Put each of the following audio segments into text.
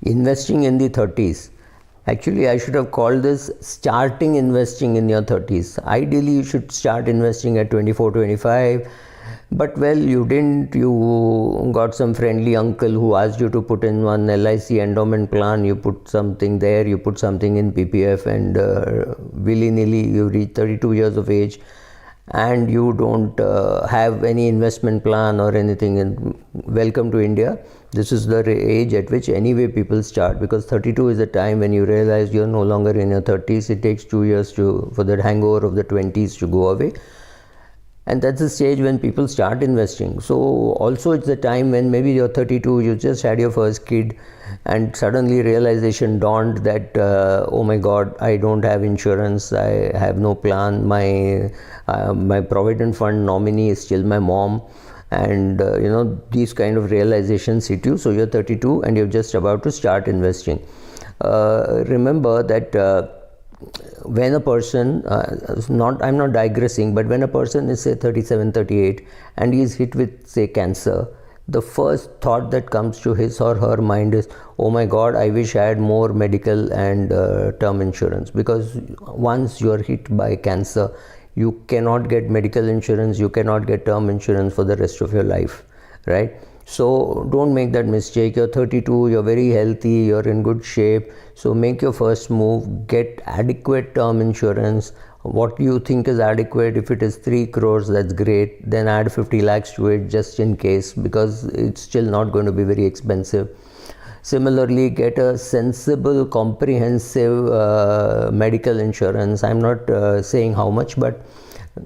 Investing in the 30s. Actually, I should have called this starting investing in your 30s. Ideally, you should start investing at 24, 25. But well, you didn't. You got some friendly uncle who asked you to put in one LIC endowment plan. You put something there, you put something in PPF, and willy-nilly you reach 32 years of age and you don't have any investment plan or anything. And welcome to India. This is the age at which anyway people start, because 32 is the time when you realize you're no longer in your 30s. It takes 2 years for that hangover of the 20s to go away. And that's the stage when people start investing. So also it's the time when maybe you're 32, you just had your first kid, and suddenly realization dawned that, oh my God, I don't have insurance, I have no plan, my provident fund nominee is still my mom, and these kind of realizations hit you. So you're 32 and you're just about to start investing. Remember that when a person, I'm not digressing, but when a person is say 37, 38 and he is hit with say cancer, the first thought that comes to his or her mind is, oh my God, I wish I had more medical and term insurance. Because once you are hit by cancer, you cannot get medical insurance, you cannot get term insurance for the rest of your life, right? So don't make that mistake. You're 32, you're very healthy, you're in good shape. So make your first move, get adequate term insurance. What you think is adequate, if it is 3 crores, that's great. Then add 50 lakhs to it just in case, because it's still not going to be very expensive. Similarly, get a sensible, comprehensive medical insurance. I'm not saying how much, but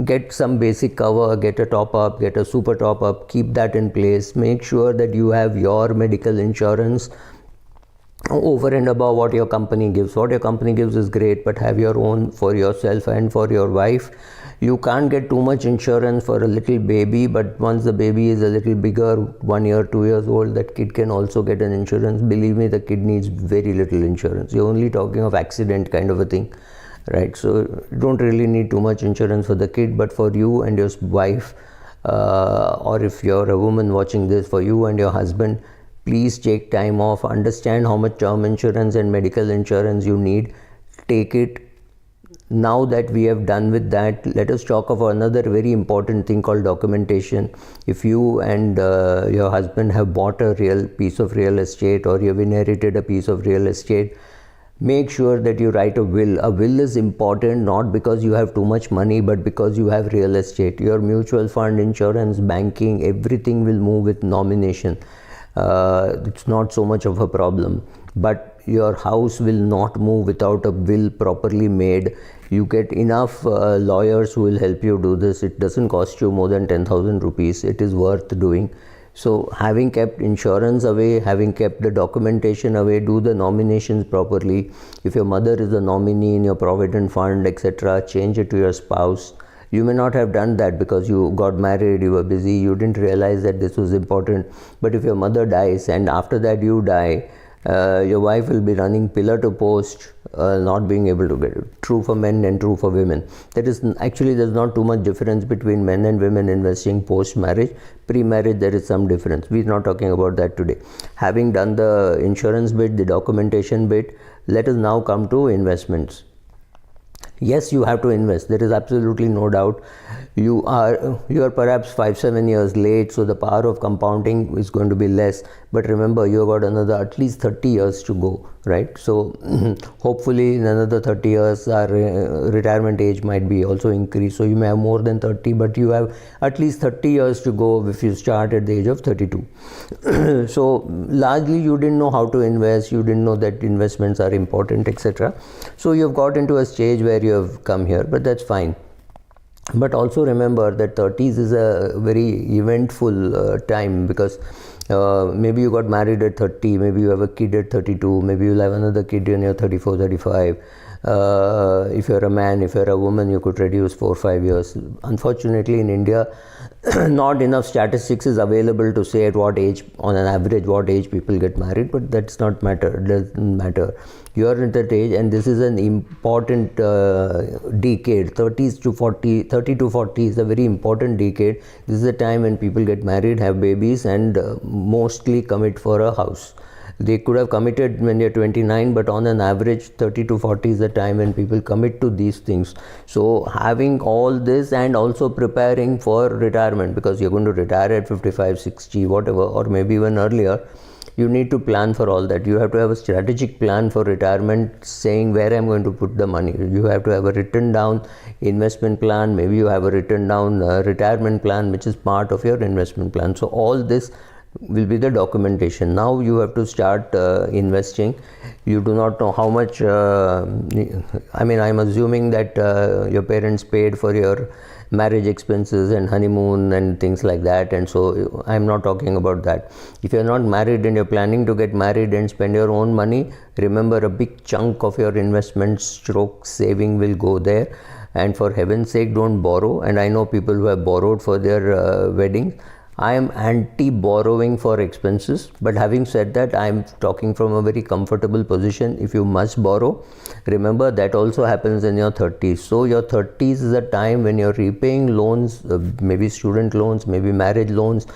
get some basic cover, get a top up, get a super top up, keep that in place. Make sure that you have your medical insurance over and above what your company gives. What your company gives is great, but have your own for yourself and for your wife. You can't get too much insurance for a little baby, but once the baby is a little bigger, 1 year, 2 years old, that kid can also get an insurance. Believe me, the kid needs very little insurance. You're only talking of accident kind of a thing, right? So you don't really need too much insurance for the kid, but for you and your wife, or if you're a woman watching this, for you and your husband, please take time off, understand how much term insurance and medical insurance you need, take it. Now that we have done with that, let us talk of another very important thing called documentation. If you and your husband have bought a real piece of real estate, or you've inherited a piece of real estate, make sure that you write a will. A will is important not because you have too much money, but because you have real estate. Your mutual fund, insurance, banking, everything will move with nomination. It's not so much of a problem, but your house will not move without a will properly made. You get enough lawyers who will help you do this. It doesn't cost you more than 10,000 rupees. It is worth doing. So having kept insurance away, having kept the documentation away, do the nominations properly. If your mother is the nominee in your provident fund, etc., change it to your spouse. You may not have done that because you got married, you were busy, you didn't realize that this was important. But if your mother dies and after that you die, your wife will be running pillar to post, not being able to get it. True for men and true for women. That is, actually there's not too much difference between men and women investing post-marriage. Pre-marriage there is some difference. We're not talking about that today. Having done the insurance bit, the documentation bit, let us now come to investments. Yes, you have to invest. There is absolutely no doubt. You are perhaps 5-7 years late, so the power of compounding is going to be less. But remember, you have got another at least 30 years to go, right? So hopefully in another 30 years, our retirement age might be also increased. So you may have more than 30, but you have at least 30 years to go if you start at the age of 32. So largely you didn't know how to invest, you didn't know that investments are important, etc. So you've got into a stage where you have come here, but that's fine. But also remember that 30s is a very eventful time, because maybe you got married at 30, maybe you have a kid at 32, maybe you'll have another kid when you're 34, 35. If you're a man, if you're a woman, you could reduce 4 or 5 years. Unfortunately, in India, not enough statistics is available to say at what age, on an average, what age people get married, but that's not matter. It doesn't matter. You're at that age, and this is an important decade. 30 to 40 is a very important decade. This is the time when people get married, have babies, and mostly commit for a house. They could have committed when they're 29, but on an average 30 to 40 is the time when people commit to these things. So having all this and also preparing for retirement, because you're going to retire at 55, 60, whatever, or maybe even earlier, you need to plan for all that. You have to have a strategic plan for retirement, saying where I'm going to put the money. You have to have a written down investment plan. Maybe you have a written down retirement plan, which is part of your investment plan. So all this will be the documentation. Now you have to start investing. You do not know how much, I'm assuming that your parents paid for your marriage expenses and honeymoon and things like that, and so I'm not talking about that. If you're not married and you're planning to get married and spend your own money, remember a big chunk of your investment stroke saving will go there, and for heaven's sake, don't borrow. And I know people who have borrowed for their weddings. I am anti-borrowing for expenses, but having said that, I am talking from a very comfortable position. If you must borrow, remember that also happens in your 30s. So your 30s is a time when you're repaying loans, maybe student loans, maybe marriage loans,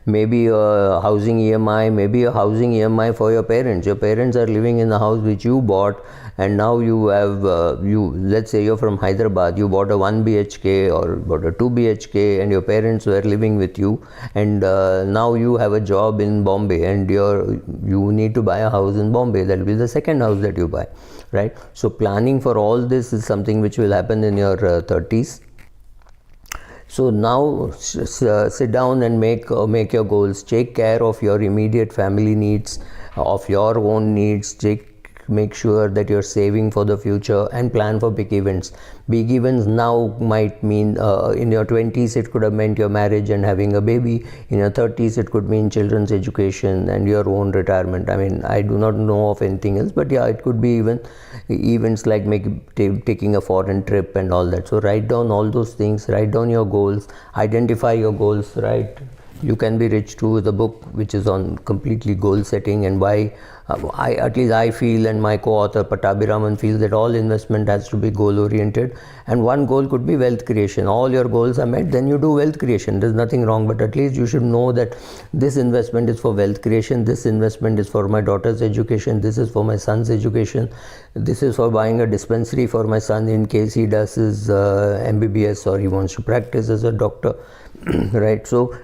maybe a housing EMI, maybe a housing EMI for your parents. Your parents are living in the house which you bought, and now you have, let's say you're from Hyderabad, you bought a 1 BHK or bought a 2 BHK, and your parents were living with you, and now you have a job in Bombay, and you need to buy a house in Bombay. That will be the second house that you buy, right? So planning for all this is something which will happen in your 30s. So now sit down and make your goals. Take care of your immediate family needs, of your own needs. Make sure that you're saving for the future and plan for big events. Big events now might mean in your 20s it could have meant your marriage and having a baby. In your 30s it could mean children's education and your own retirement. I mean, I do not know of anything else, but yeah, it could be even events like taking a foreign trip and all that. So write down all those things, write down your goals, identify your goals, right? You Can Be Rich Too is a book which is on completely goal setting, and why at least I feel, and my co-author Pattabhiraman feels, that all investment has to be goal oriented, and one goal could be wealth creation. All your goals are met, then you do wealth creation. There's nothing wrong, but at least you should know that this investment is for wealth creation, this investment is for my daughter's education, this is for my son's education, this is for buying a dispensary for my son in case he does his MBBS or he wants to practice as a doctor, right? So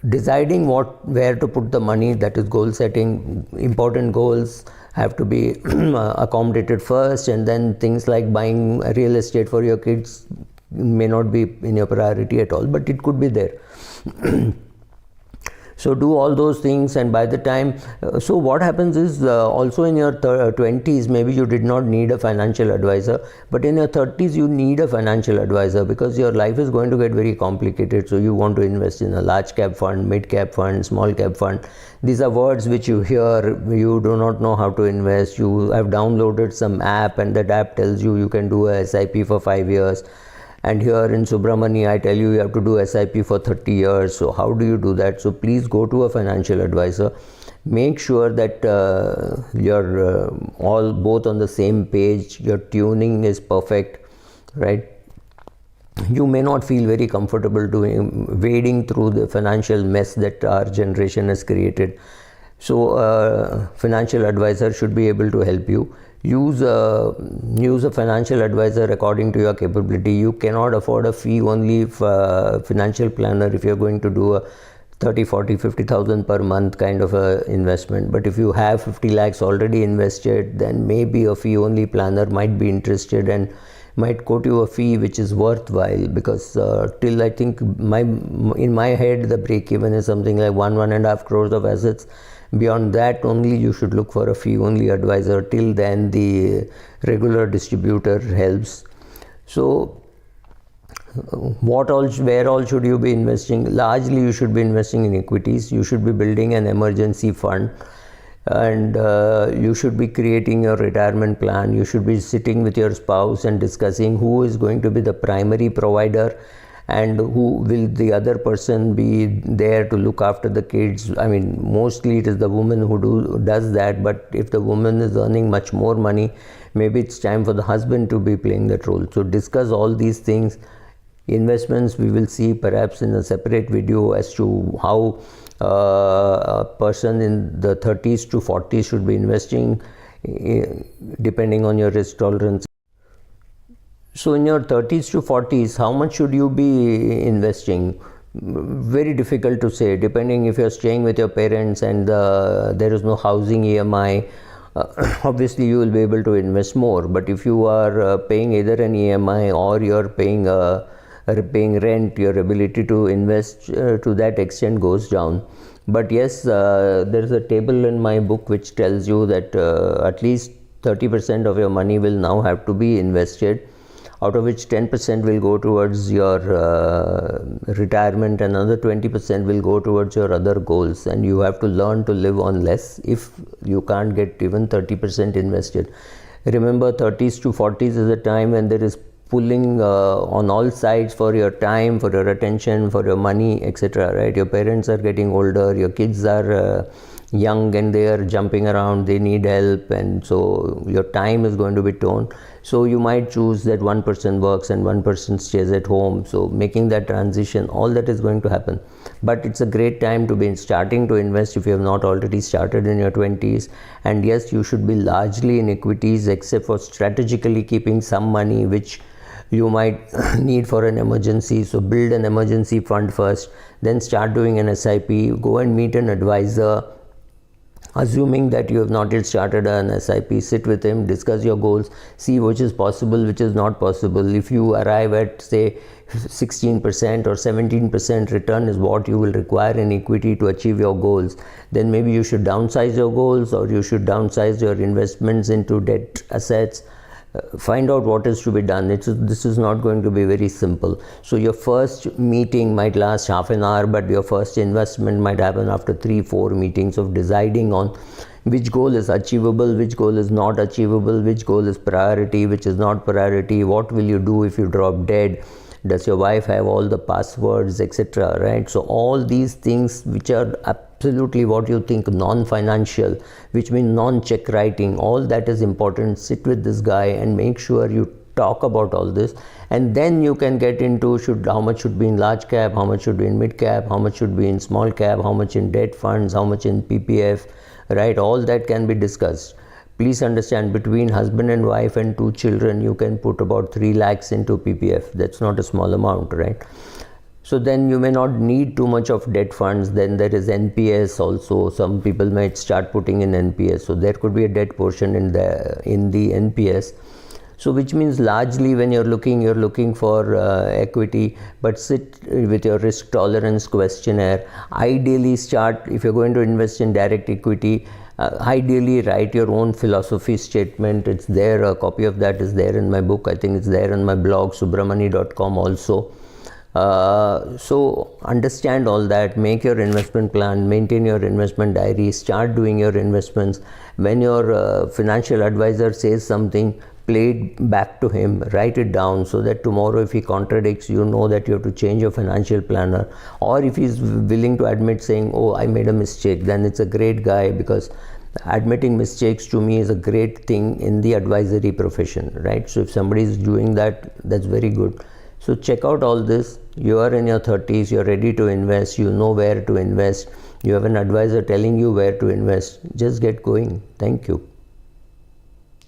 deciding where to put the money, that is goal setting. Important goals have to be accommodated first, and then things like buying real estate for your kids may not be in your priority at all, but it could be there. So do all those things, and by the time, so what happens is also in your 20s, maybe you did not need a financial advisor, but in your 30s you need a financial advisor, because your life is going to get very complicated. So you want to invest in a large cap fund, mid cap fund, small cap fund. These are words which you hear, you do not know how to invest. You have downloaded some app, and that app tells you can do a SIP for 5 years. And here in Subramani, I tell you have to do SIP for 30 years. So how do you do that? So please go to a financial advisor. Make sure that you're all both on the same page. Your tuning is perfect, right? You may not feel very comfortable wading through the financial mess that our generation has created. So financial advisor should be able to help you. Use a financial advisor according to your capability. You cannot afford a fee only financial planner if you're going to do a 30, 40, 50,000 per month kind of a investment. But if you have 50 lakhs already invested, then maybe a fee only planner might be interested and might quote you a fee which is worthwhile, because till I think in my head the break even is something like 1.5 crores of assets. Beyond that, only you should look for a fee only advisor. Till then, the regular distributor helps. So where all should you be investing? Largely you should be investing in equities. You should be building an emergency fund, and you should be creating your retirement plan. You should be sitting with your spouse and discussing who is going to be the primary provider and who will the other person be there to look after the kids. I mean, mostly it is the woman who does that, but if the woman is earning much more money, maybe it's time for the husband to be playing that role. So discuss all these things. Investments we will see perhaps in a separate video as to how a person in the 30s to 40s should be investing, depending on your risk tolerance. So in your 30s to 40s, how much should you be investing? Very difficult to say, depending if you're staying with your parents and there is no housing EMI. Obviously you will be able to invest more, but if you are paying either an EMI or you're paying rent, your ability to invest to that extent goes down. But yes, there is a table in my book which tells you that at least 30% of your money will now have to be invested, out of which 10% will go towards your retirement, and another 20% will go towards your other goals, and you have to learn to live on less if you can't get even 30% invested. Remember, 30s to 40s is a time when there is pulling on all sides for your time, for your attention, for your money, etc. Right? Your parents are getting older, your kids are young and they are jumping around, they need help, and so your time is going to be torn. So you might choose that one person works and one person stays at home. So making that transition, all that is going to happen. But it's a great time to be starting to invest if you have not already started in your 20s. And yes, you should be largely in equities, except for strategically keeping some money which you might need for an emergency. So build an emergency fund first, then start doing an SIP. Go and meet an advisor. Assuming that you have not yet started an SIP, sit with him, discuss your goals, see which is possible, which is not possible. If you arrive at, say, 16% or 17% return is what you will require in equity to achieve your goals, then maybe you should downsize your goals, or you should downsize your investments into debt assets. Find out what is to be done. This is not going to be very simple. So your first meeting might last half an hour, but your first investment might happen after 3-4 meetings of deciding on which goal is achievable, which goal is not achievable, which goal is priority, which is not priority, what will you do if you drop dead, does your wife have all the passwords, etc. Right? So all these things which are absolutely what you think non-financial, which means non-check writing, all that is important. Sit with this guy and make sure you talk about all this, and then you can get into how much should be in large cap, how much should be in mid cap, how much should be in small cap, how much in debt funds, how much in PPF, right? All that can be discussed. Please understand, between husband and wife and 2 children, you can put about 3 lakhs into PPF. That's not a small amount, right? So then you may not need too much of debt funds. Then there is NPS also. Some people might start putting in NPS. So there could be a debt portion in the NPS. So which means largely when you're looking for equity, but sit with your risk tolerance questionnaire. Ideally start, if you're going to invest in direct equity, ideally write your own philosophy statement. It's there, a copy of that is there in my book. I think it's there on my blog, subramani.com also. So understand all that, make your investment plan, maintain your investment diary, start doing your investments. When your financial advisor says something, play it back to him, write it down, so that tomorrow if he contradicts, you know that you have to change your financial planner. Or if he's willing to admit, saying, oh, I made a mistake, then it's a great guy, because admitting mistakes to me is a great thing in the advisory profession, right? So if somebody is doing that, that's very good. So check out all this. You are in your 30s, you're ready to invest, you know where to invest, you have an advisor telling you where to invest. Just get going. Thank you.